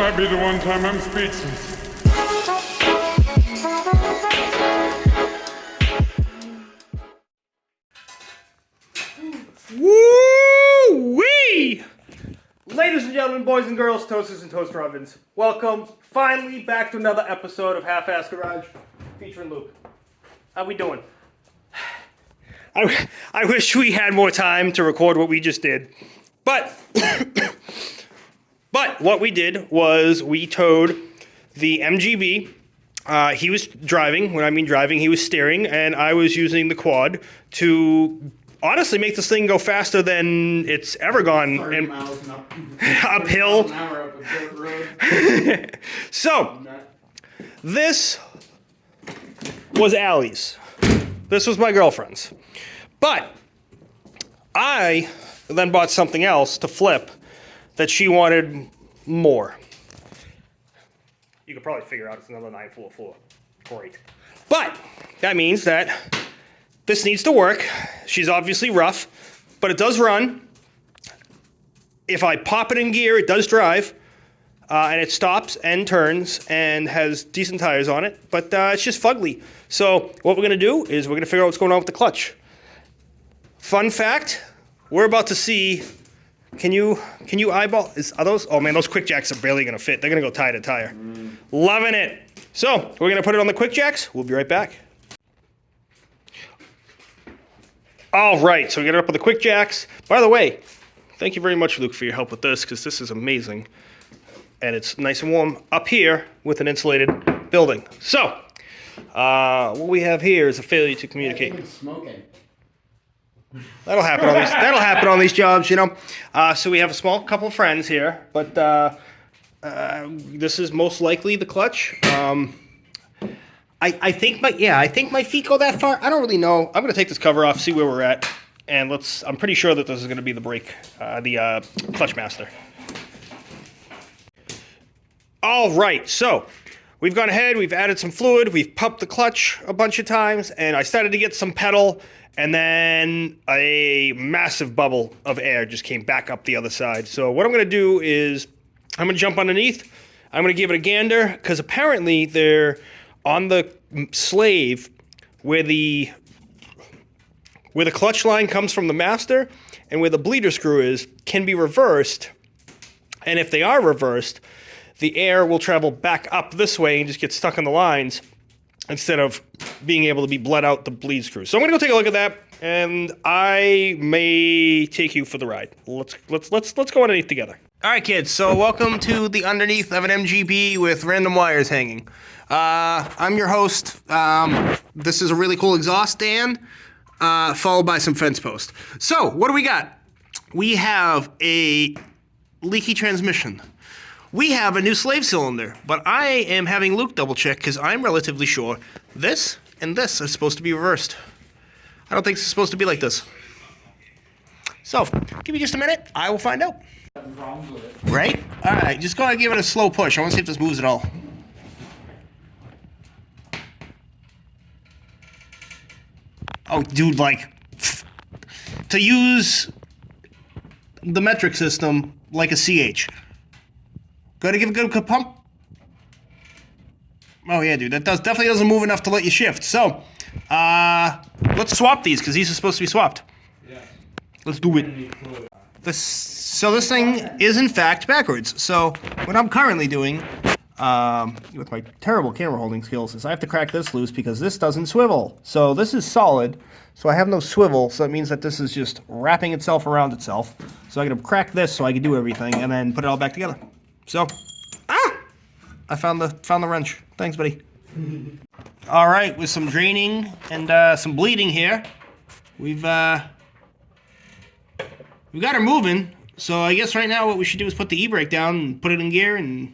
might be the one time I'm speechless. Woo-wee! Ladies and gentlemen, boys and girls, toasters and toaster ovens, welcome finally back to another episode of Half-Ass Garage featuring Luke. How we doing? I wish we had more time to record what we just did, but what we did was we towed the MGB. He was driving. When I mean driving, he was steering, and I was using the quad to honestly make this thing go faster than it's ever gone. 30 miles an uphill. an hour up a dirt road. So, this was Allie's. This was my girlfriend's. But I then bought something else to flip that she wanted more. You could probably figure out it's another 944. Great. But that means that this needs to work. She's obviously rough, but it does run. If I pop it in gear, it does drive. And it stops and turns and has decent tires on it, but it's just fugly. So what we're going to do is we're going to figure out what's going on with the clutch. Fun fact, we're about to see, can you eyeball, are those, oh man, those quick jacks are barely going to fit. They're going to go tire to tire. Loving it. So we're going to put it on the quick jacks. We'll be right back. All right, so we get it up with the quick jacks. By the way, thank you very much, Luke, for your help with this, because this is amazing. And it's nice and warm up here with an insulated building. So, what we have here is a failure to communicate. Even smoking. That'll happen on these. That'll happen on these jobs, you know. So we have a small couple of friends here, but this is most likely the clutch. I think my feet go that far. I don't really know. I'm gonna take this cover off, see where we're at, and let's. I'm pretty sure that this is gonna be the brake, the clutch master. All right, so we've gone ahead, we've added some fluid, we've pumped the clutch a bunch of times, and I started to get some pedal, and then a massive bubble of air just came back up the other side. So what I'm going to do is I'm going to jump underneath, I'm going to give it a gander, because apparently they're on the slave where the clutch line comes from the master and where the bleeder screw is can be reversed, and if they are reversed, the air will travel back up this way and just get stuck in the lines instead of being able to be bled out the bleed screw. So I'm gonna go take a look at that, and I may take you for the ride. Let's go underneath together. All right, kids. So welcome to the underneath of an MGB with random wires hanging. I'm your host. This is a really cool exhaust stand, followed by some fence post. So what do we got? We have a leaky transmission. We have a new slave cylinder, but I am having Luke double check because I'm relatively sure this and this are supposed to be reversed. I don't think it's supposed to be like this. So, give me just a minute. I will find out. Right? All right, just go ahead and give it a slow push. I want to see if this moves at all. Oh, dude, like, to use the metric system like a CH. Gotta give it a good pump. Oh yeah, dude, that definitely doesn't move enough to let you shift. So, let's swap these because these are supposed to be swapped. Yeah. Let's do it. So this thing is in fact backwards. So what I'm currently doing, with my terrible camera holding skills, is I have to crack this loose because this doesn't swivel. So this is solid. So I have no swivel. So that means that this is just wrapping itself around itself. So I got to crack this so I can do everything and then put it all back together. So, I found the wrench. Thanks, buddy. All right, with some draining and some bleeding here, we've got her moving. So I guess right now what we should do is put the e-brake down and put it in gear and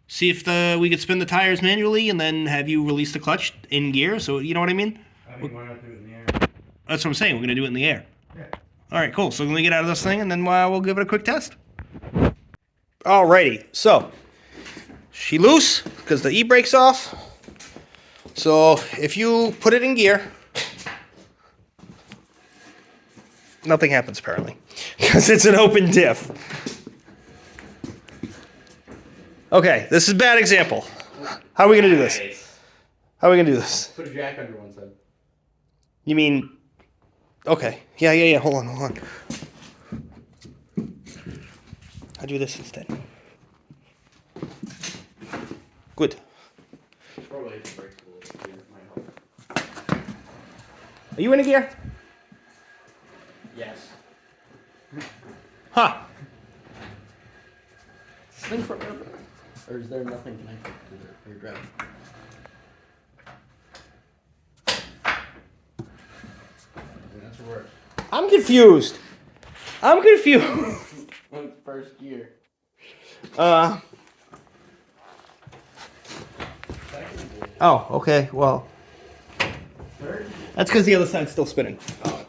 see if we could spin the tires manually and then have you release the clutch in gear. So you know what I mean? I mean, why not do it in the air? That's what I'm saying. We're gonna do it in the air. Yeah. All right, cool. So let me get out of this thing and then we'll give it a quick test. Alrighty, so she loose because the e-brake's off. So if you put it in gear, nothing happens apparently because it's an open diff. Okay, this is a bad example. How are we gonna do this? How are we gonna do this? Put a jack under one side. You mean? Okay. Yeah. Hold on. I'll do this instead. Good. Probably it's very cool. It might help. Are you in a gear? Yes. Huh. Swing forever. Or is there nothing connected to your ground? That's what works. I'm confused. When's first gear? Oh, okay. Well, Third? that's because the other side's still spinning.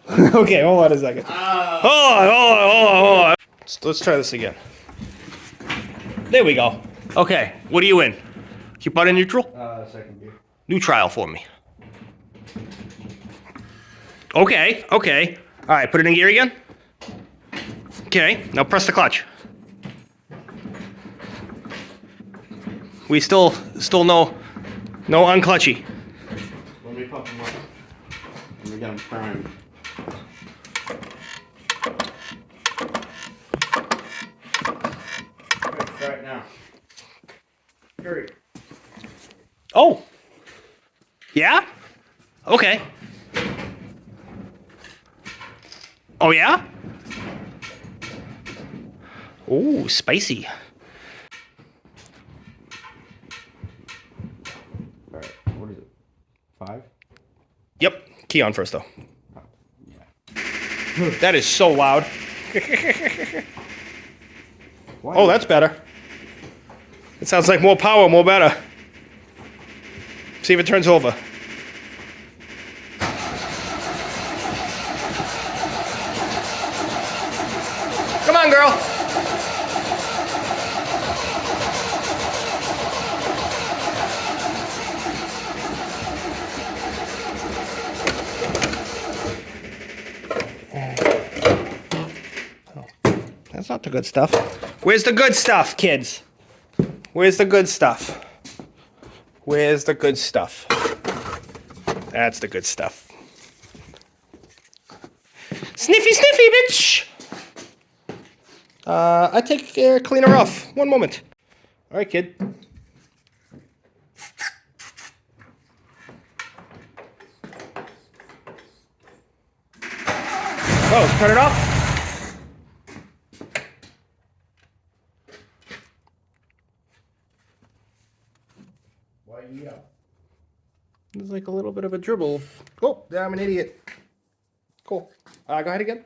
Okay, hold on a second. Hold on. Let's try this again. There we go. Okay, what are you in? Keep out in neutral? Second gear. Neutral for me. Okay. All right, put it in gear again. Okay, now press the clutch. We still no unclutchy. Let me pump them up. Let me get them primed. Okay, try it now. Hurry. Oh. Yeah? Okay. Oh yeah? Ooh, spicy. Alright, what is it? 5? Yep. Key on first though. Yeah. That is so loud. Why? Oh, that's better. It sounds like more power, more better. See if it turns over. Come on, girl. That's not the good stuff. Where's the good stuff, kids? Where's the good stuff? Where's the good stuff? That's the good stuff. Sniffy, sniffy, bitch! I take air cleaner off. One moment. All right, kid. Oh, turn it off. Why you yell? There's like a little bit of a dribble. Oh, yeah, I'm an idiot. Cool. Go ahead again.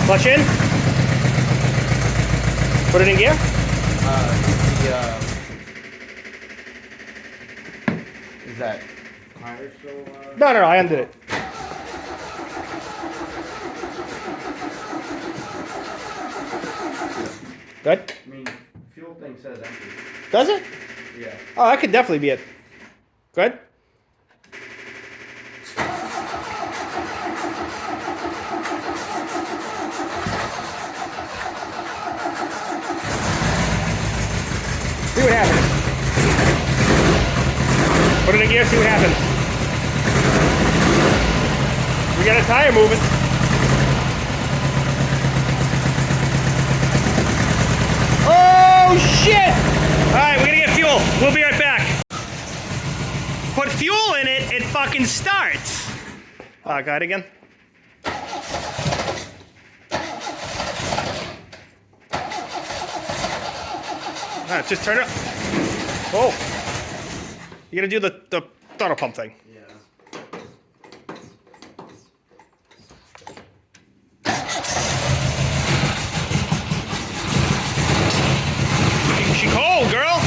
Clutch in. Put it in gear. Is that tire still? No, I undid it. Good. I mean, fuel thing says empty. Does it? Yeah. Oh, that could definitely be it. Good. See what happens. Put it in gear, see what happens. We got a tire moving. Oh, shit! Alright, we're gonna get fuel. We'll be right back. Put fuel in it, it fucking starts. Got it again. Alright, just turn it up. Oh. You gotta do the throttle pump thing. Yeah. She cold, girl.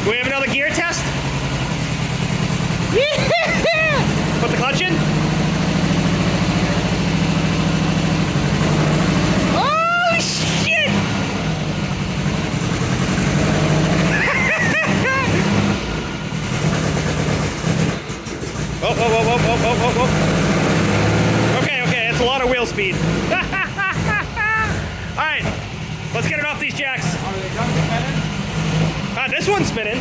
Do we have another gear test? Put the clutch in. Oh shit! whoa. Okay, that's a lot of wheel speed. All right, let's get it off these jacks. Are they done spinning? This one's spinning.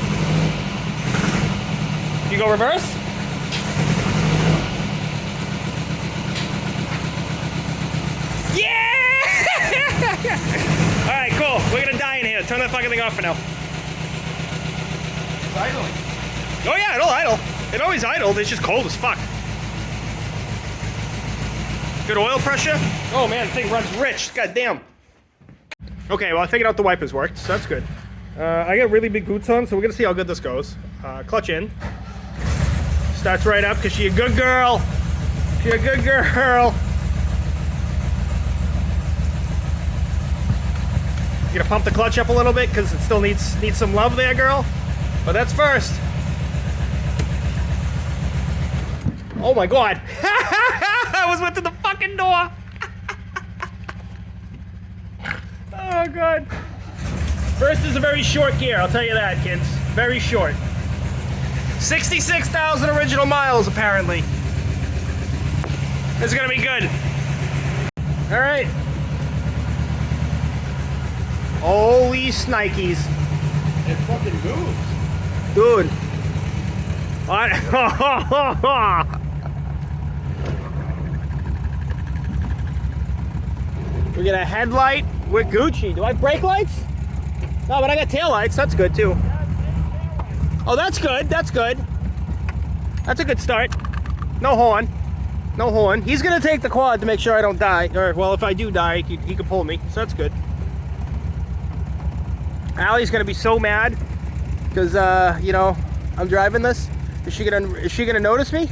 You go reverse? Yeah! All right, cool. We're gonna die in here. Turn that fucking thing off for now. It's idling. Oh yeah, it'll idle. It always idled. It's just cold as fuck. Good oil pressure. Oh man, the thing runs rich. God damn. Okay, well I figured out the wipers worked, so that's good. I got really big boots on, so we're gonna see how good this goes. Clutch in. Starts right up because she's a good girl. She's a good girl. You gonna pump the clutch up a little bit because it still needs some love there, girl. But that's first. Oh my god. I was went to the fucking door. Oh god. First is a very short gear, I'll tell you that, kids. Very short. 66,000 original miles, apparently. This is gonna be good. All right. Holy snikes. It fucking moves. Dude. We get a headlight. We're Gucci. Do I have brake lights? No, but I got tail lights. That's good too. Oh, that's good. That's good. That's a good start. No horn. No horn. He's gonna take the quad to make sure I don't die. Or, well, if I do die, he can pull me. So that's good. Allie's gonna be so mad because you know, I'm driving this. Is she gonna notice me? Is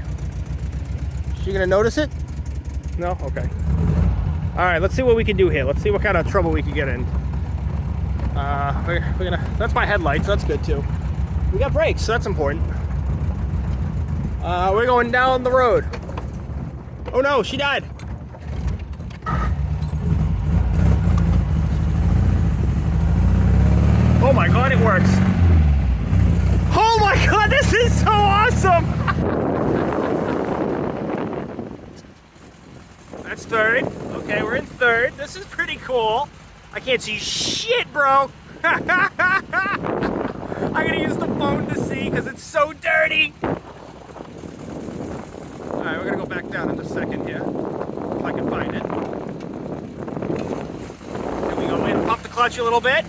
she gonna notice it? No? Okay. All right, let's see what we can do here. Let's see what kind of trouble we can get in. We're gonna. That's my headlights. That's good too. We got brakes, so that's important. We're going down the road. Oh no, she died. Oh my god, it works. Oh my god, this is so awesome! That's third. Okay, we're in third. This is pretty cool. I can't see shit, bro. I'm gonna use the phone to see because it's so dirty. Alright, we're gonna go back down in a second here. If I can find it. Here we go in, pump the clutch a little bit.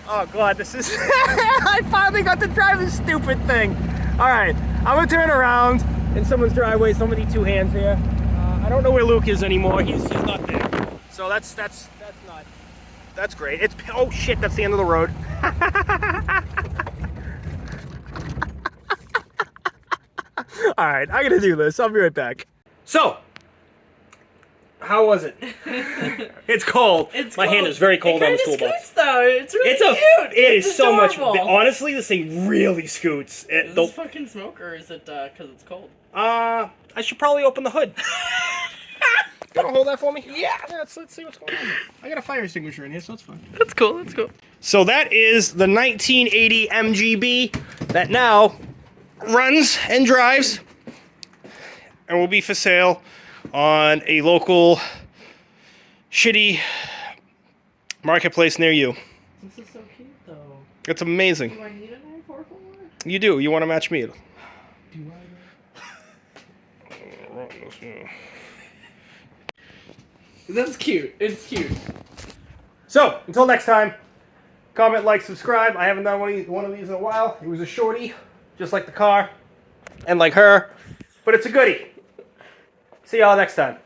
Oh god, this is... I finally got to drive this stupid thing. Alright, I'm gonna turn around in someone's driveway, so I'm gonna need two hands here. I don't know where Luke is anymore. He's not there. So that's not... That's great. It's... Oh shit, that's the end of the road. Alright, I gotta do this. I'll be right back. So, how was it? It's cold. My hand is very cold on the school bus. Though. It's really cute. It is so much. adorable. Honestly, this thing really scoots. Is this fucking smoke or is it because it's cold? I should probably open the hood. You wanna hold that for me? Yeah. Let's see what's going on. I got a fire extinguisher in here, so it's fine. That's cool. That's cool. So that is the 1980 MGB that now runs and drives and will be for sale on a local shitty marketplace near you. This is so cute, though. It's amazing. Do I need a 944? You do. You want to match me? Do I? That's cute. It's cute. So, until next time, comment, like, subscribe. I haven't done one of these in a while. It was a shorty, just like the car, and like her, but it's a goodie. See y'all next time.